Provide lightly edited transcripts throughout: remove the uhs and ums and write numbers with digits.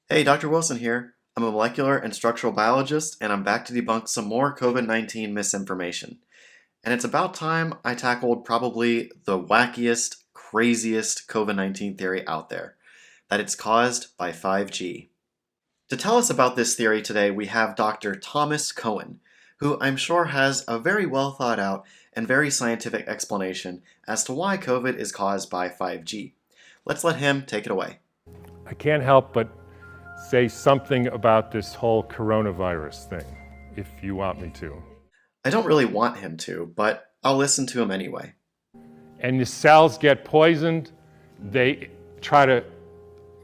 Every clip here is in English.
Hey, Dr. Wilson here. I'm a molecular and structural biologist, and I'm back to debunk some more COVID-19 misinformation. And it's about time I tackled probably the wackiest, craziest COVID-19 theory out there, that it's caused by 5G. To tell us about this theory today, we have Dr. Thomas Cowan, who I'm sure has a very well thought out and very scientific explanation as to why COVID is caused by 5G. Let's let him take it away. I can't help but say something about this whole coronavirus thing, if you want me to. I don't really want him to, but I'll listen to him anyway. And the cells get poisoned, they try to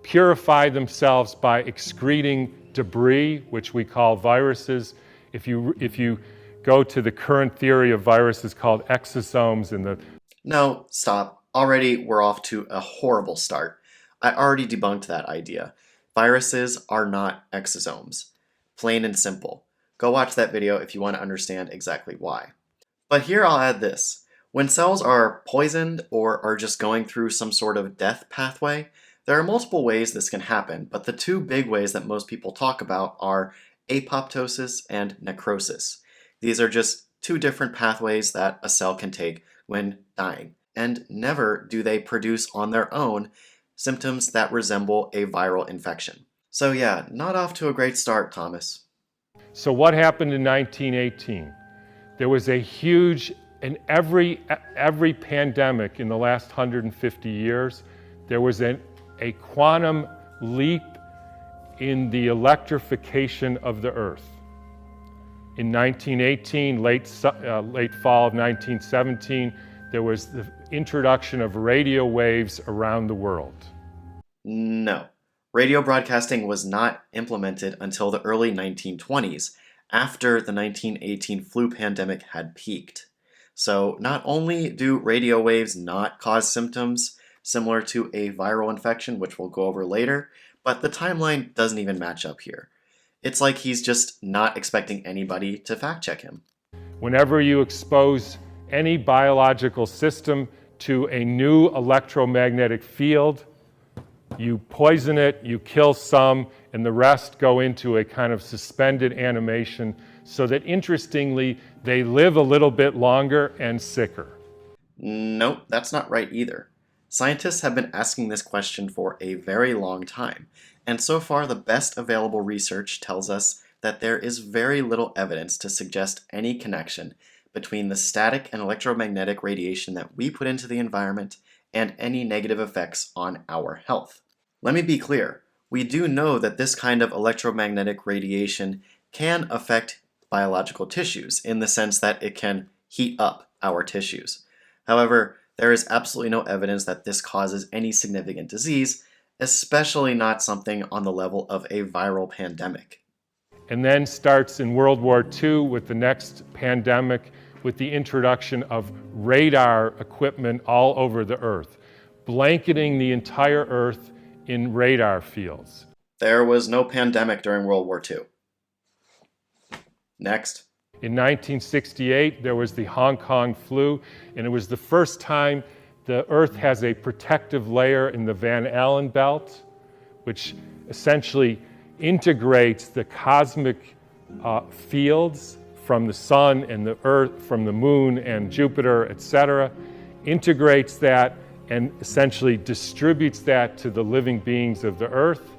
purify themselves by excreting debris, which we call viruses. If you go to the current theory of viruses called exosomes in the... No, stop. Already we're off to a horrible start. I already debunked that idea. Viruses are not exosomes. Plain and simple. Go watch that video if you want to understand exactly why. But here I'll add this. When cells are poisoned or are just going through some sort of death pathway, there are multiple ways this can happen, but the two big ways that most people talk about are apoptosis and necrosis. These are just two different pathways that a cell can take when dying, and never do they produce on their own symptoms that resemble a viral infection. So yeah, not off to a great start, Thomas. So what happened in 1918? There was a huge, in every pandemic in the last 150 years, there was a quantum leap in the electrification of the Earth. In 1918, late fall of 1917, there was the introduction of radio waves around the world. No. Radio broadcasting was not implemented until the early 1920s, after the 1918 flu pandemic had peaked. So not only do radio waves not cause symptoms similar to a viral infection, which we'll go over later, but the timeline doesn't even match up here. It's like he's just not expecting anybody to fact check him. Whenever you expose any biological system to a new electromagnetic field, you poison it, you kill some, and the rest go into a kind of suspended animation so that, interestingly, they live a little bit longer and sicker. Nope, that's not right either. Scientists have been asking this question for a very long time, and so far the best available research tells us that there is very little evidence to suggest any connection between the static and electromagnetic radiation that we put into the environment and any negative effects on our health. Let me be clear, we do know that this kind of electromagnetic radiation can affect biological tissues in the sense that it can heat up our tissues. However, there is absolutely no evidence that this causes any significant disease, especially not something on the level of a viral pandemic. And then starts in World War II with the next pandemic, with the introduction of radar equipment all over the Earth, blanketing the entire Earth in radar fields. There was no pandemic during World War II. Next. In 1968, there was the Hong Kong flu, and it was the first time the Earth has a protective layer in the Van Allen belt, which essentially integrates the cosmic fields from the sun and the Earth, from the moon and Jupiter, etc., integrates that and essentially distributes that to the living beings of the Earth.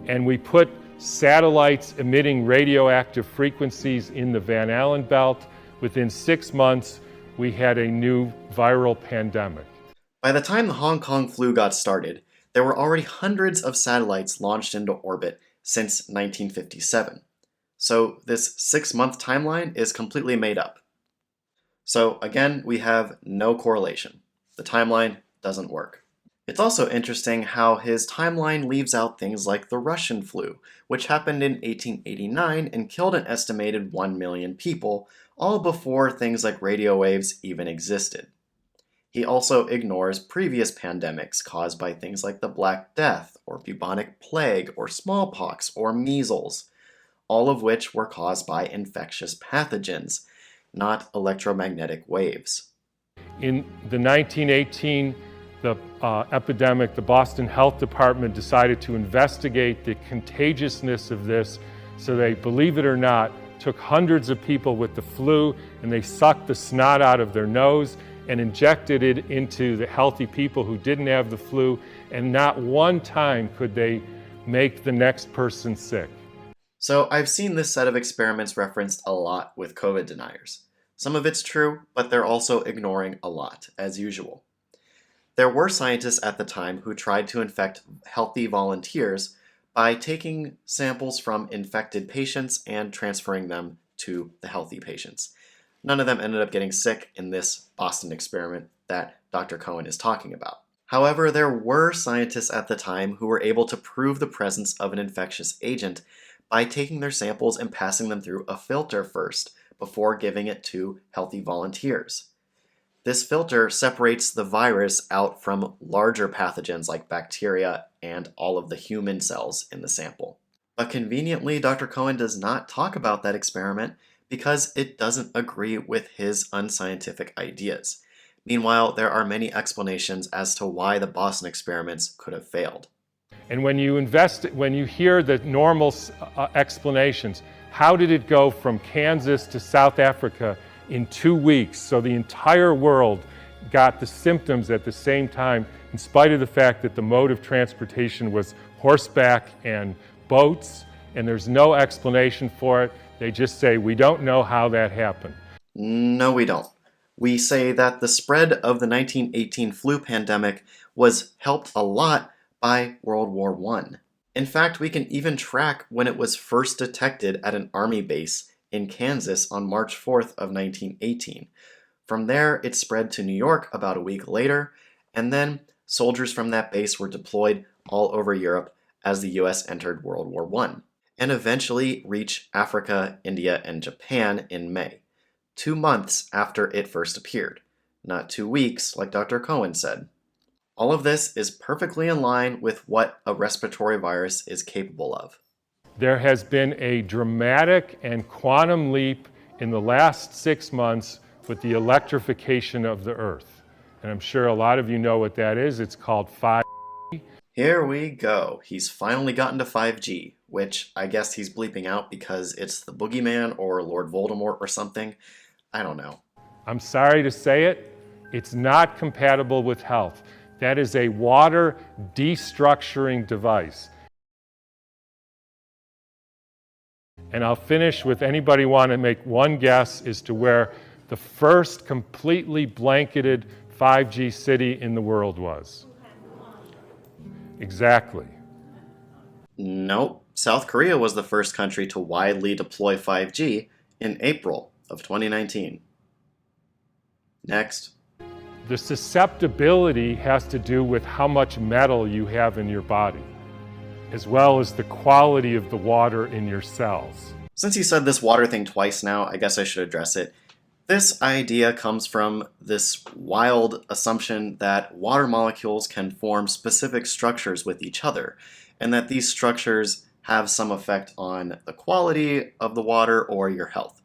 And we put satellites emitting radioactive frequencies in the Van Allen belt. Within 6 months, we had a new viral pandemic. By the time the Hong Kong flu got started, there were already hundreds of satellites launched into orbit since 1957. So this 6-month timeline is completely made up. So again, we have no correlation. The timeline doesn't work. It's also interesting how his timeline leaves out things like the Russian flu, which happened in 1889 and killed an estimated 1 million people, all before things like radio waves even existed. He also ignores previous pandemics caused by things like the Black Death, or bubonic plague, or smallpox, or measles, all of which were caused by infectious pathogens, not electromagnetic waves. In the 1918 the epidemic, the Boston Health Department decided to investigate the contagiousness of this. So they, believe it or not, took hundreds of people with the flu and they sucked the snot out of their nose and injected it into the healthy people who didn't have the flu, and not one time could they make the next person sick. So I've seen this set of experiments referenced a lot with COVID deniers. Some of it's true, but they're also ignoring a lot, as usual. There were scientists at the time who tried to infect healthy volunteers by taking samples from infected patients and transferring them to the healthy patients. None of them ended up getting sick in this Boston experiment that Dr. Cowan is talking about. However, there were scientists at the time who were able to prove the presence of an infectious agent by taking their samples and passing them through a filter first before giving it to healthy volunteers. This filter separates the virus out from larger pathogens like bacteria and all of the human cells in the sample. But conveniently, Dr. Cowan does not talk about that experiment because it doesn't agree with his unscientific ideas. Meanwhile, there are many explanations as to why the Boston experiments could have failed. And when you hear the normal explanations, how did it go from Kansas to South Africa in 2 weeks? So the entire world got the symptoms at the same time, in spite of the fact that the mode of transportation was horseback and boats, and there's no explanation for it. They just say, we don't know how that happened. No, we don't. We say that the spread of the 1918 flu pandemic was helped a lot by World War I. In fact, we can even track when it was first detected at an army base in Kansas on March 4th of 1918. From there, it spread to New York about a week later, and then soldiers from that base were deployed all over Europe as the US entered World War I, and eventually reached Africa, India, and Japan in May, 2 months after it first appeared, not 2 weeks like Dr. Cowan said. All of this is perfectly in line with what a respiratory virus is capable of. There has been a dramatic and quantum leap in the last 6 months with the electrification of the Earth. And I'm sure a lot of you know what that is. It's called 5G. Here we go. He's finally gotten to 5G, which I guess he's bleeping out because it's the boogeyman or Lord Voldemort or something. I don't know. I'm sorry to say it, it's not compatible with health. That is a water destructuring device. And I'll finish with, anybody want to make one guess as to where the first completely blanketed 5G city in the world was? Exactly. Nope. South Korea was the first country to widely deploy 5G in April of 2019. Next. The susceptibility has to do with how much metal you have in your body, as well as the quality of the water in your cells. Since he said this water thing twice now, I guess I should address it. This idea comes from this wild assumption that water molecules can form specific structures with each other, and that these structures have some effect on the quality of the water or your health.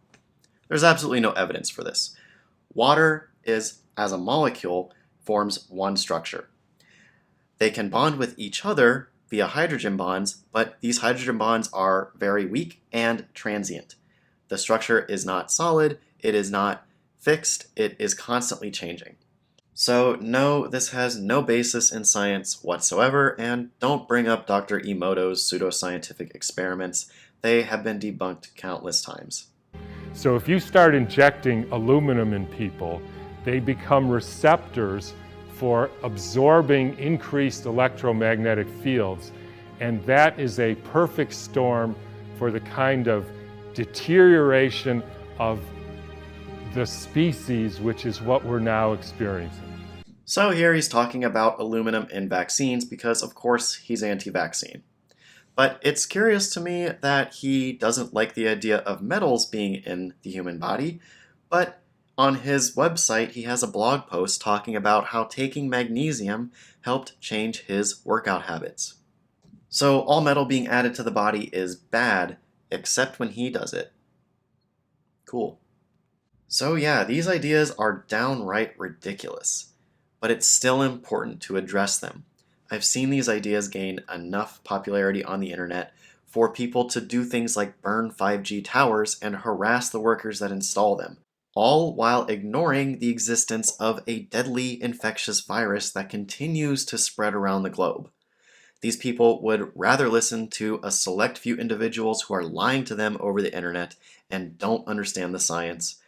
There's absolutely no evidence for this. Water is, as a molecule, forms one structure. They can bond with each other via hydrogen bonds, but these hydrogen bonds are very weak and transient. The structure is not solid, it is not fixed, it is constantly changing. So no, this has no basis in science whatsoever, and don't bring up Dr. Emoto's pseudoscientific experiments. They have been debunked countless times. So if you start injecting aluminum in people, they become receptors for absorbing increased electromagnetic fields, and that is a perfect storm for the kind of deterioration of the species, which is what we're now experiencing. So here he's talking about aluminum in vaccines because, of course, he's anti-vaccine. But it's curious to me that he doesn't like the idea of metals being in the human body, but on his website he has a blog post talking about how taking magnesium helped change his workout habits. So all metal being added to the body is bad, except when he does it. Cool. So yeah, these ideas are downright ridiculous. but it's still important to address them. I've seen these ideas gain enough popularity on the internet for people to do things like burn 5G towers and harass the workers that install them, all while ignoring the existence of a deadly infectious virus that continues to spread around the globe. These people would rather listen to a select few individuals who are lying to them over the internet and don't understand the science,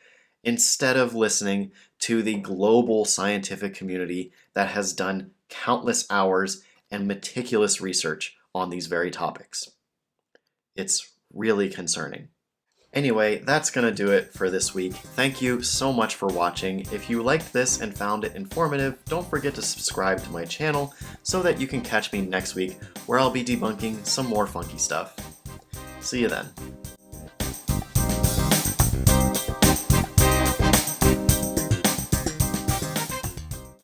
instead of listening to the global scientific community that has done countless hours and meticulous research on these very topics. It's really concerning. Anyway, that's going to do it for this week. Thank you so much for watching. If you liked this and found it informative, don't forget to subscribe to my channel so that you can catch me next week where I'll be debunking some more funky stuff. See you then.